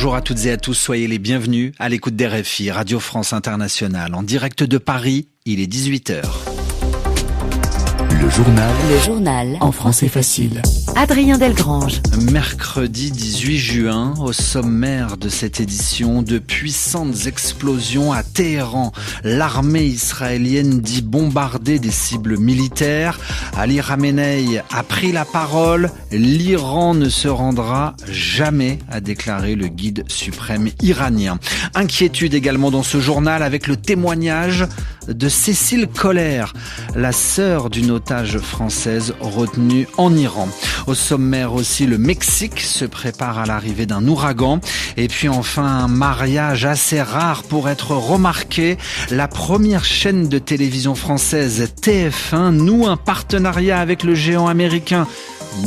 Bonjour à toutes et à tous, soyez les bienvenus à l'écoute d'RFI, Radio France Internationale. En direct de Paris, il est 18h. Le journal en français facile. Adrien Delgrange. Mercredi 18 juin, au sommaire de cette édition, de puissantes explosions à Téhéran. L'armée israélienne dit bombarder des cibles militaires. Ali Khamenei a pris la parole. L'Iran ne se rendra jamais, a déclaré le guide suprême iranien. Inquiétude également dans ce journal avec le témoignage de Cécile Kohler, la sœur d'une otage française retenue en Iran. Au sommaire aussi, le Mexique se prépare à l'arrivée d'un ouragan. Et puis enfin, un mariage assez rare pour être remarqué. La première chaîne de télévision française, TF1, noue un partenariat avec le géant américain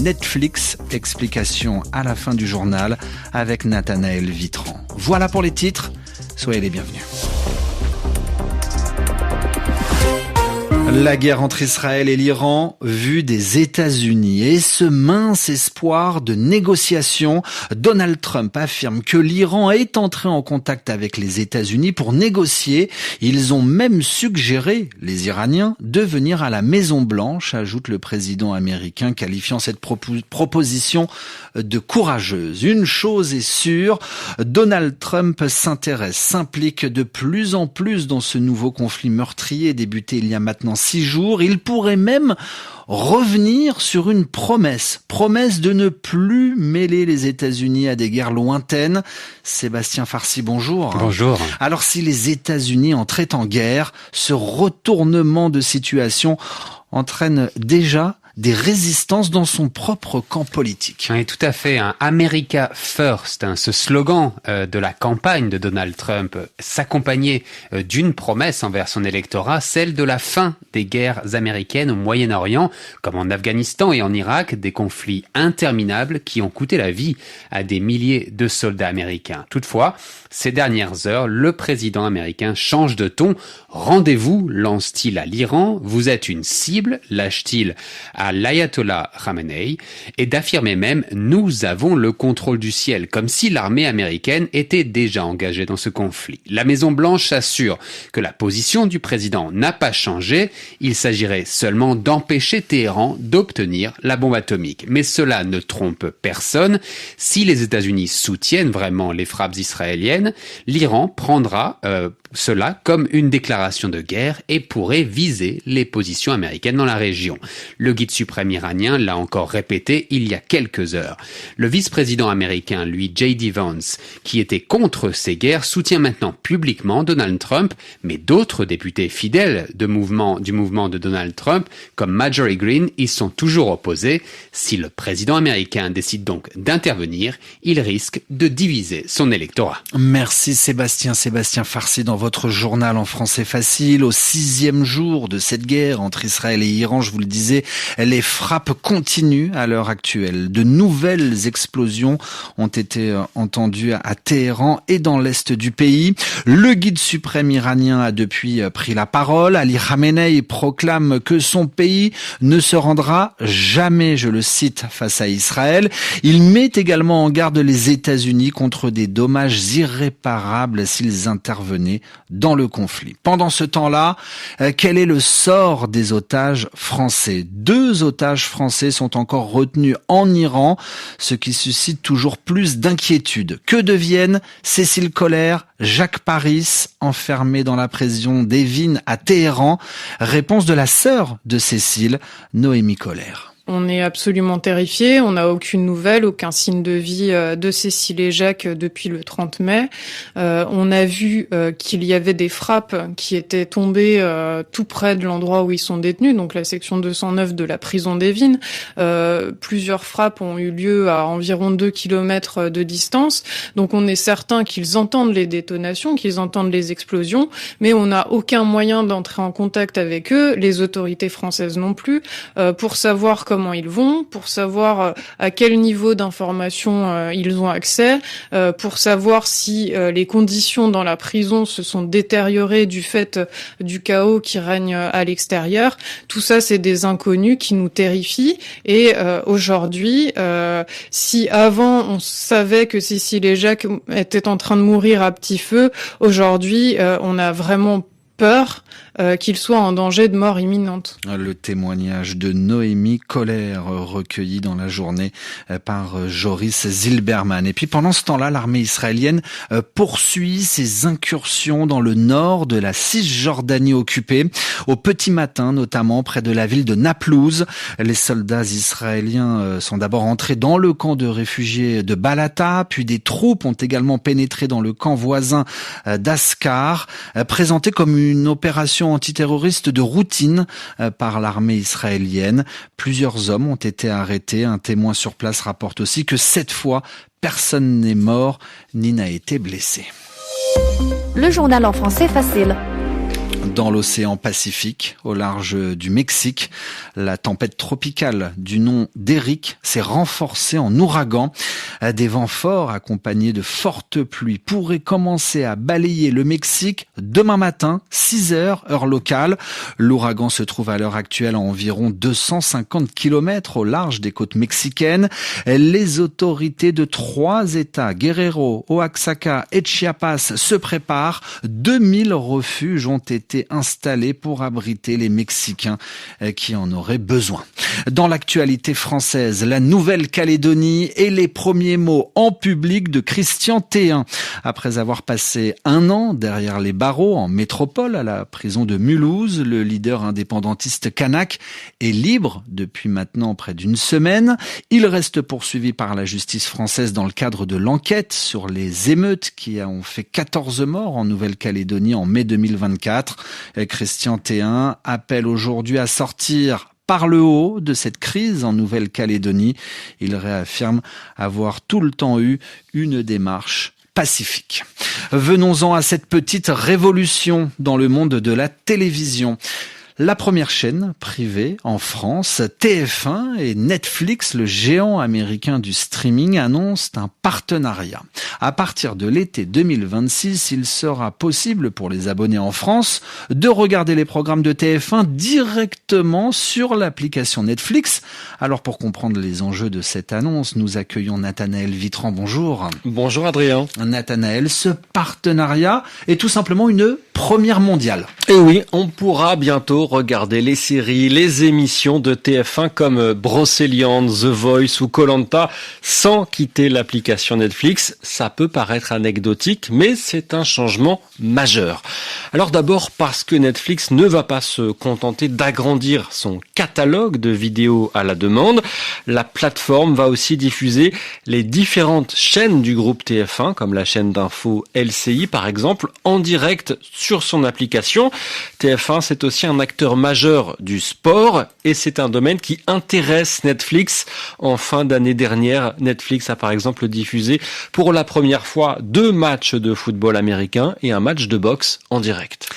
Netflix. Explication à la fin du journal avec Nathanaël Vitran. Voilà pour les titres. Soyez les bienvenus. La guerre entre Israël et l'Iran vue des États-Unis et ce mince espoir de négociation. Donald Trump affirme que l'Iran est entré en contact avec les États-Unis pour négocier. Ils ont même suggéré, les Iraniens, de venir à la Maison-Blanche, ajoute le président américain, qualifiant cette proposition de courageuse. Une chose est sûre, Donald Trump s'implique de plus en plus dans ce nouveau conflit meurtrier débuté il y a maintenant 6 jours. Il pourrait même revenir sur une promesse de ne plus mêler les États-Unis à des guerres lointaines. Sébastien Farcy, bonjour. Bonjour. Alors si les États-Unis entraient en guerre, ce retournement de situation entraîne déjà des résistances dans son propre camp politique. Oui, tout à fait. America First, ce slogan de la campagne de Donald Trump s'accompagnait d'une promesse envers son électorat, celle de la fin des guerres américaines au Moyen-Orient, comme en Afghanistan et en Irak, des conflits interminables qui ont coûté la vie à des milliers de soldats américains. Toutefois, ces dernières heures, le président américain change de ton. Rendez-vous, lance-t-il à l'Iran, vous êtes une cible, lâche-t-il à l'ayatollah Khamenei, et d'affirmer même « nous avons le contrôle du ciel », comme si l'armée américaine était déjà engagée dans ce conflit. La Maison-Blanche assure que la position du président n'a pas changé, il s'agirait seulement d'empêcher Téhéran d'obtenir la bombe atomique. Mais cela ne trompe personne. Si les États-Unis soutiennent vraiment les frappes israéliennes, l'Iran prendra cela comme une déclaration de guerre et pourrait viser les positions américaines dans la région. Le guide suprême iranien l'a encore répété il y a quelques heures. Le vice-président américain, lui, J.D. Vance, qui était contre ces guerres, soutient maintenant publiquement Donald Trump, mais d'autres députés fidèles du mouvement de Donald Trump, comme Marjorie Greene, y sont toujours opposés. Si le président américain décide donc d'intervenir, il risque de diviser son électorat. Merci Sébastien Farcy dans votre journal en français facile. Au 6e jour de cette guerre entre Israël et Iran, je vous le disais, les frappes continuent à l'heure actuelle. De nouvelles explosions ont été entendues à Téhéran et dans l'est du pays. Le guide suprême iranien a depuis pris la parole. Ali Khamenei proclame que son pays ne se rendra jamais, je le cite, face à Israël. Il met également en garde les États-Unis contre des dommages irréparables s'ils intervenaient dans le conflit. Pendant ce temps-là, quel est le sort des otages français ? 2 otages français sont encore retenus en Iran, ce qui suscite toujours plus d'inquiétude. Que deviennent Cécile Kohler, Jacques Paris, enfermés dans la prison d'Evin à Téhéran ? Réponse de la sœur de Cécile, Noémie Kohler. On est absolument terrifiés, on n'a aucune nouvelle, aucun signe de vie de Cécile et Jacques depuis le 30 mai. On a vu qu'il y avait des frappes qui étaient tombées tout près de l'endroit où ils sont détenus, donc la section 209 de la prison d'Evin. Plusieurs frappes ont eu lieu à environ 2 kilomètres de distance, donc on est certain qu'ils entendent les détonations, qu'ils entendent les explosions, mais on n'a aucun moyen d'entrer en contact avec eux, les autorités françaises non plus, pour savoir comment ils vont, pour savoir à quel niveau d'information ils ont accès, pour savoir si les conditions dans la prison se sont détériorées du fait du chaos qui règne à l'extérieur. Tout ça, c'est des inconnus qui nous terrifient. Et aujourd'hui, si avant on savait que Cécile et Jacques étaient en train de mourir à petit feu, aujourd'hui, on a vraiment peur qu'il soit en danger de mort imminente. Le témoignage de Noémie Kohler, recueilli dans la journée par Joris Zilberman. Et puis pendant ce temps-là, l'armée israélienne poursuit ses incursions dans le nord de la Cisjordanie occupée. Au petit matin, notamment près de la ville de Naplouse, les soldats israéliens sont d'abord entrés dans le camp de réfugiés de Balata, puis des troupes ont également pénétré dans le camp voisin d'Askar, présenté comme une opération antiterroriste de routine par l'armée israélienne. Plusieurs hommes ont été arrêtés. Un témoin sur place rapporte aussi que cette fois, personne n'est mort ni n'a été blessé. Le journal en français facile. Dans l'océan Pacifique, au large du Mexique, la tempête tropicale du nom d'Eric s'est renforcée en ouragan. Des vents forts accompagnés de fortes pluies pourraient commencer à balayer le Mexique demain matin, 6 heures, heure locale. L'ouragan se trouve à l'heure actuelle à environ 250 km au large des côtes mexicaines. Les autorités de 3 États, Guerrero, Oaxaca et Chiapas, se préparent. 2000 refuges ont été installés pour abriter les Mexicains qui en auraient besoin. Dans l'actualité française, la Nouvelle-Calédonie et les premiers mots en public de Christian Théin. Après avoir passé 1 an derrière les barreaux en métropole à la prison de Mulhouse, le leader indépendantiste kanak est libre depuis maintenant près d'une semaine. Il reste poursuivi par la justice française dans le cadre de l'enquête sur les émeutes qui ont fait 14 morts en Nouvelle-Calédonie en mai 2024. Christian Théin appelle aujourd'hui à sortir par le haut de cette crise en Nouvelle-Calédonie. Il réaffirme avoir tout le temps eu une démarche pacifique. Venons-en à cette petite révolution dans le monde de la télévision. La première chaîne privée en France, TF1 et Netflix, le géant américain du streaming, annoncent un partenariat. À partir de l'été 2026, il sera possible pour les abonnés en France de regarder les programmes de TF1 directement sur l'application Netflix. Alors pour comprendre les enjeux de cette annonce, nous accueillons Nathanaël Vitran. Bonjour. Bonjour Adrien. Nathanaël, ce partenariat est tout simplement une première mondiale. Et oui, on pourra bientôt regarder les séries, les émissions de TF1 comme Brocéliande, The Voice ou Koh-Lanta sans quitter l'application Netflix. Ça peut paraître anecdotique, mais c'est un changement majeur. Alors d'abord parce que Netflix ne va pas se contenter d'agrandir son catalogue de vidéos à la demande. La plateforme va aussi diffuser les différentes chaînes du groupe TF1, comme la chaîne d'info LCI par exemple, en direct sur son application. TF1, c'est aussi un acteur majeur du sport et c'est un domaine qui intéresse Netflix. En fin d'année dernière, Netflix a par exemple diffusé pour la première fois 2 matchs de football américain et un match de boxe en direct.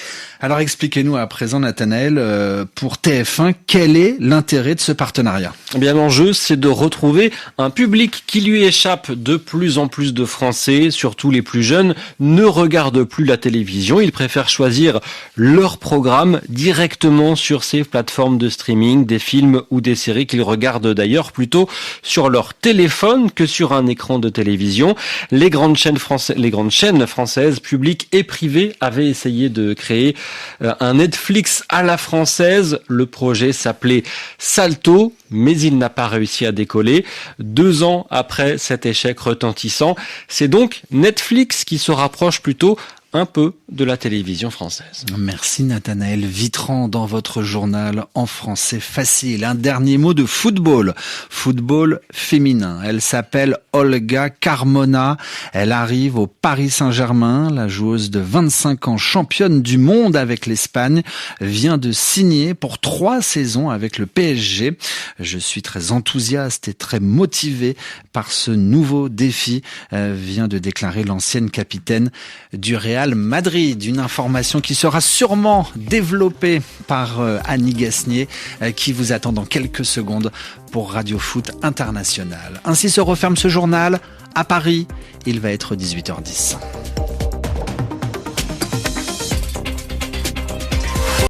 Alors expliquez-nous à présent, Nathanaël, pour TF1, quel est l'intérêt de ce partenariat ? Eh bien, l'enjeu, c'est de retrouver un public qui lui échappe. De plus en plus de Français, surtout les plus jeunes, ne regardent plus la télévision. Ils préfèrent choisir leur programme directement sur ces plateformes de streaming, des films ou des séries qu'ils regardent d'ailleurs plutôt sur leur téléphone que sur un écran de télévision. Les grandes chaînes françaises, publiques et privées, avaient essayé de créer un Netflix à la française. Le projet s'appelait Salto, mais il n'a pas réussi à décoller. 2 ans après cet échec retentissant, c'est donc Netflix qui se rapproche plutôt un peu de la télévision française. Merci Nathanaël Vitran dans votre journal en français facile. Un dernier mot de football. Football féminin. Elle s'appelle Olga Carmona. Elle arrive au Paris Saint-Germain. La joueuse de 25 ans, championne du monde avec l'Espagne, vient de signer pour 3 saisons avec le PSG. Je suis très enthousiaste et très motivé par ce nouveau défi, vient de déclarer l'ancienne capitaine du Real Madrid. Une information qui sera sûrement développée par Annie Gasnier, qui vous attend dans quelques secondes pour Radio Foot International. Ainsi se referme ce journal. À Paris, il va être 18h10.